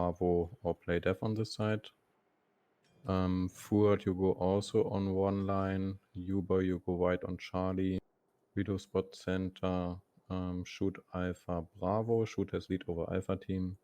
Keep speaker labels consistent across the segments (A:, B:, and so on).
A: Bravo or play dev on this side. Forward you go also on one line. Uber you go wide on Charlie. Vito spot center. Shoot Alpha Bravo. Shoot has lead over Alpha team.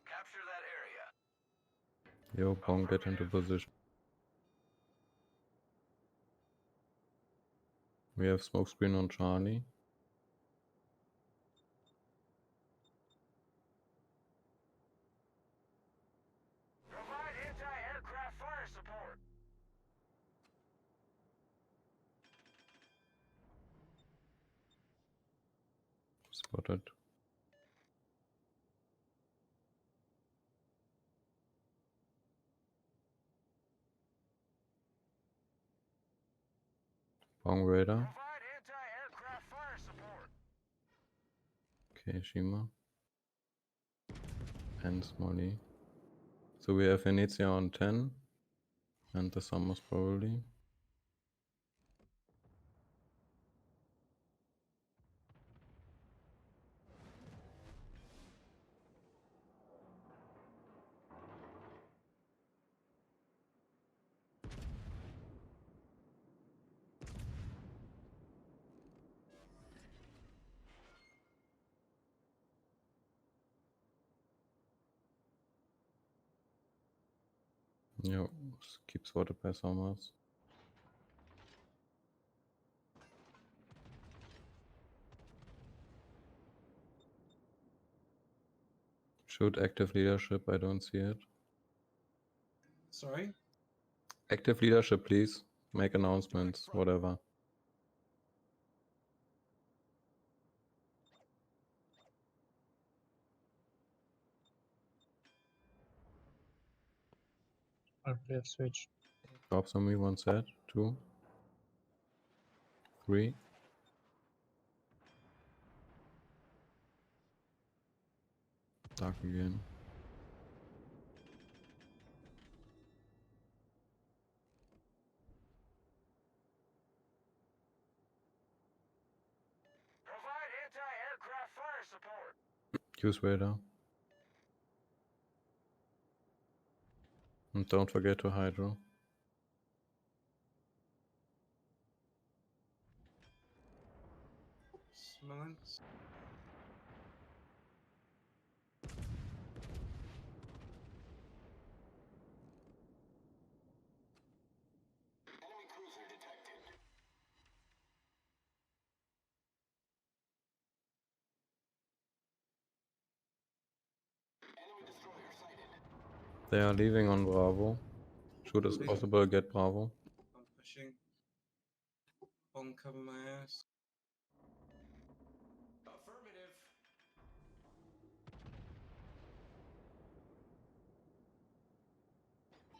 B: Capture that area.
A: Yo, Bong, get into position. We have smokescreen on Charlie.
B: Provide anti-aircraft fire support.
A: Spotted. Bong radar.
B: Provide anti-aircraft fire support.
A: Okay, Shima. And Smolly. So we have Venezia on 10. And the Summers probably. Yo, keep spotted by Summers. Shoot active leadership, I don't see it.
C: Sorry?
A: Active leadership, please. Make announcements, whatever.
D: RPF switch.
A: Drops on me, one set, 2, 3. Dark again.
B: Provide anti-aircraft fire support.
A: Use radar. And don't forget to hydro.
C: Smolensk.
B: Enemy cruiser detected. Enemy destroyer sighted.
A: They are leaving on Bravo. Shoot as possible, get Bravo.
C: I'm pushing. Bomb cover my ass.
B: Affirmative.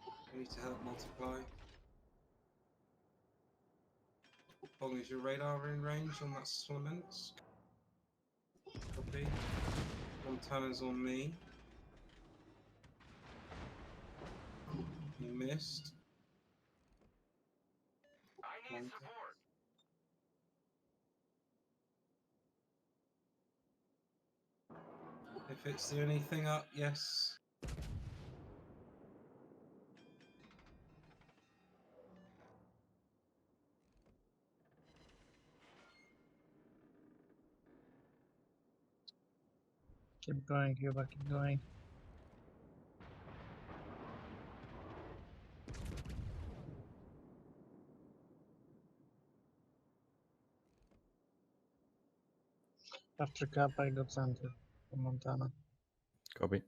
C: I need to help multiply. Bong, is your radar in range on that Smolensk? Copy. Montana's on me. You missed.
B: I need support.
C: If it's the only thing up, yes.
D: Keep going, Cuba, keep going. After Cap, I got center from Montana.
A: Copy.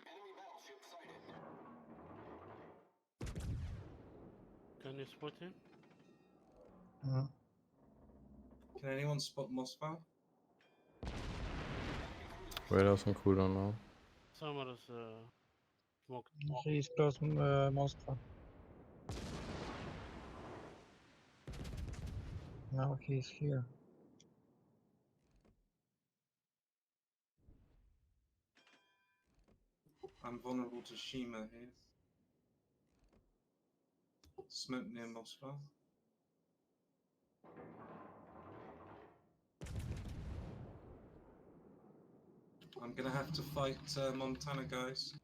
B: Enemy battleship sighted.
E: Can you spot him?
D: Mhm.
C: Can anyone spot Moscow?
A: Radar's on cooldown now.
E: Summers smoked.
D: He's close Moscow. Now he's here.
C: I'm vulnerable to Shima here. Smoke near Moscow. I'm gonna have to fight Montana, guys.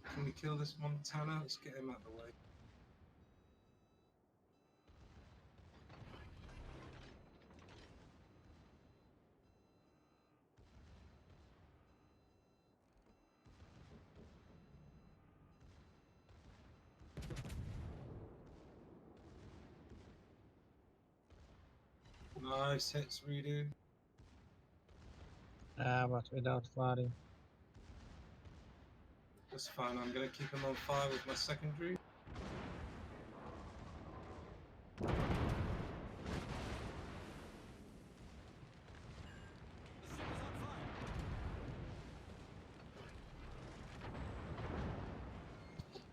C: Can we kill this Montana? Let's get him out of the way. Nice hits, redo.
D: But without firing.
C: That's fine, I'm gonna keep him on fire with my secondary.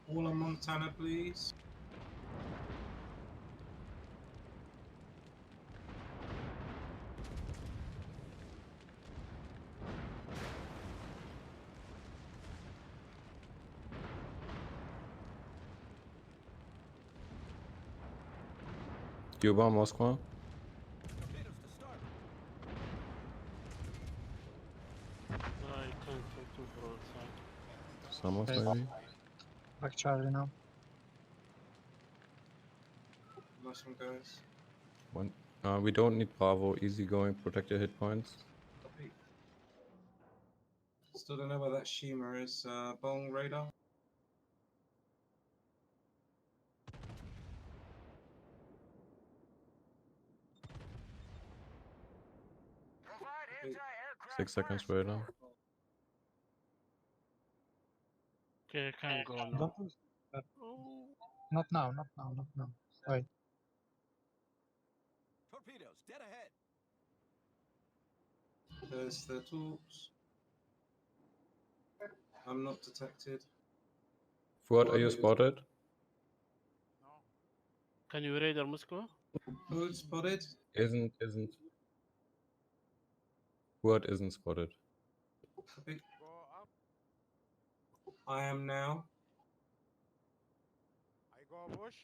C: All on Montana, please.
A: Cuba, Moscow.
E: I can't take too broadside.
A: Samos
D: Okay.
A: maybe.
D: Back Charlie now.
C: Nice one, guys.
A: One. We don't need Bravo. Easy going. Protect your hit points.
C: Copy. Still don't know where that Shima is. Bong radar.
B: Provide
C: Okay.
B: anti-aircraft
A: 6 seconds
B: fire
A: radar.
B: support.
E: Okay, I can go now.
D: Don't lose.
E: Oh,
D: Not now, not now, not now. Wait.
B: Torpedoes, dead ahead.
C: There's the tools. I'm not detected.
A: Fuad, are you spotted?
E: can you radar Moscow?
C: Good, spotted.
A: Isn't. Fuad isn't spotted.
C: Copy. I am now.
B: I go bush.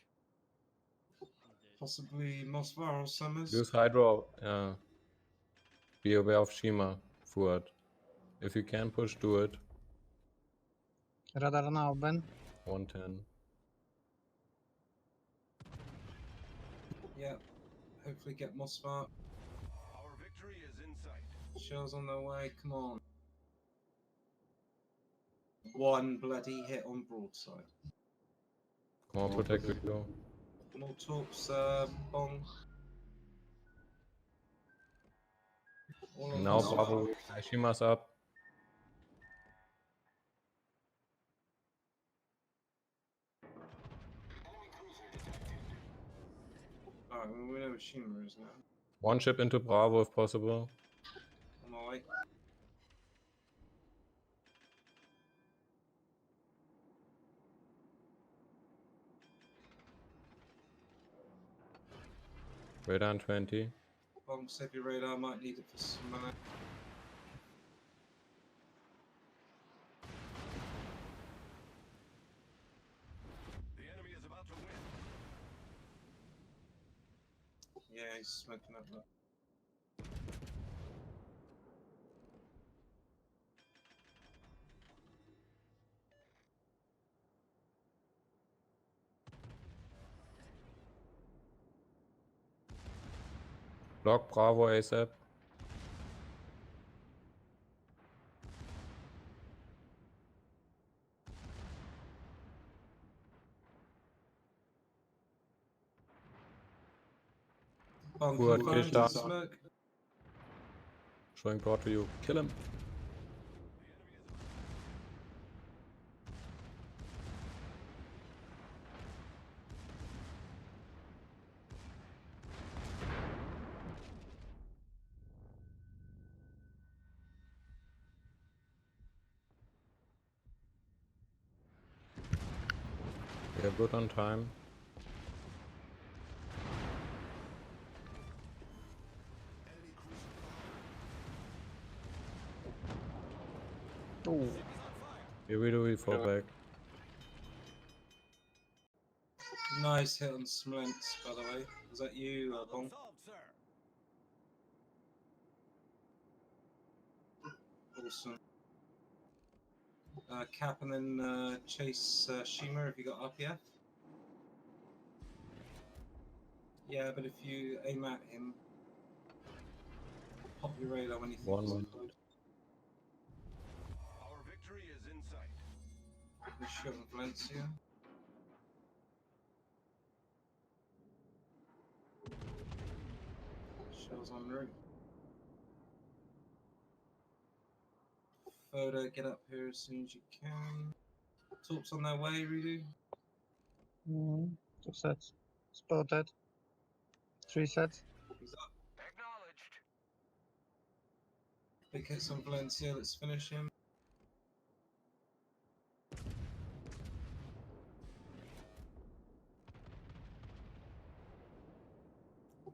C: Possibly Moscow or Summers.
A: Use Hydro. Be aware of Shima, Fuad. If you can push, do it.
D: Radar now, Ben.
A: 110.
C: Yeah. Hopefully get Moscow.
B: Our victory is in sight.
C: Shells on their way. Come on. One bloody hit on broadside.
A: Come on, protect Victor.
C: More torps, Bong. All on
A: Now
C: Moscow.
A: Bravo. Shima's up.
C: Alright, well, we know where Shima is now.
A: One ship into Bravo if possible.
C: On my way.
A: Radar on 20.
C: Bong, save your radar. Might need it for some mana.
B: The enemy is about to win.
C: Yeah, he's smoking up that.
A: Block Bravo ASAP.
C: Bong,
A: Good,
C: confirmed
A: kill shot.
C: smoke.
A: Showing broad to you. Kill him. We are good on time.
D: Oh,
A: Here we do we fall back.
C: Nice hit on Smolensk, by the way. Was that you,
B: Problem
C: Bonk?
B: solved, sir.
C: Awesome. Cap and then chase Shima if you got RPF. Yeah, but if you aim at him, pop your radar when you think
A: One
C: he's
A: more.
C: deployed.
B: Our victory is in sight.
C: We're shooting Valencia. Shells en route. Photo, get up here as soon as you can. Torps on their way, Rudu.
D: 2 sets. Spotted. 3 sets.
C: He's up.
B: Acknowledged.
C: Big hits on Valencia, let's finish him.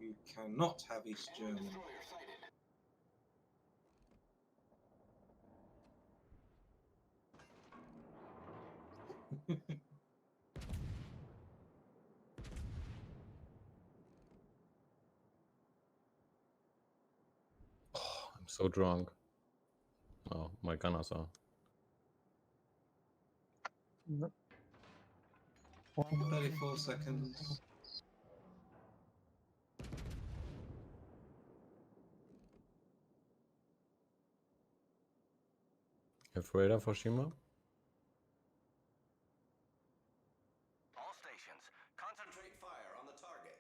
C: You cannot have East Germany.
A: I'm so drunk. Oh, my gunners are.
D: No.
C: 34 seconds.
A: Have radar for Shima?
B: All stations, concentrate fire on the target.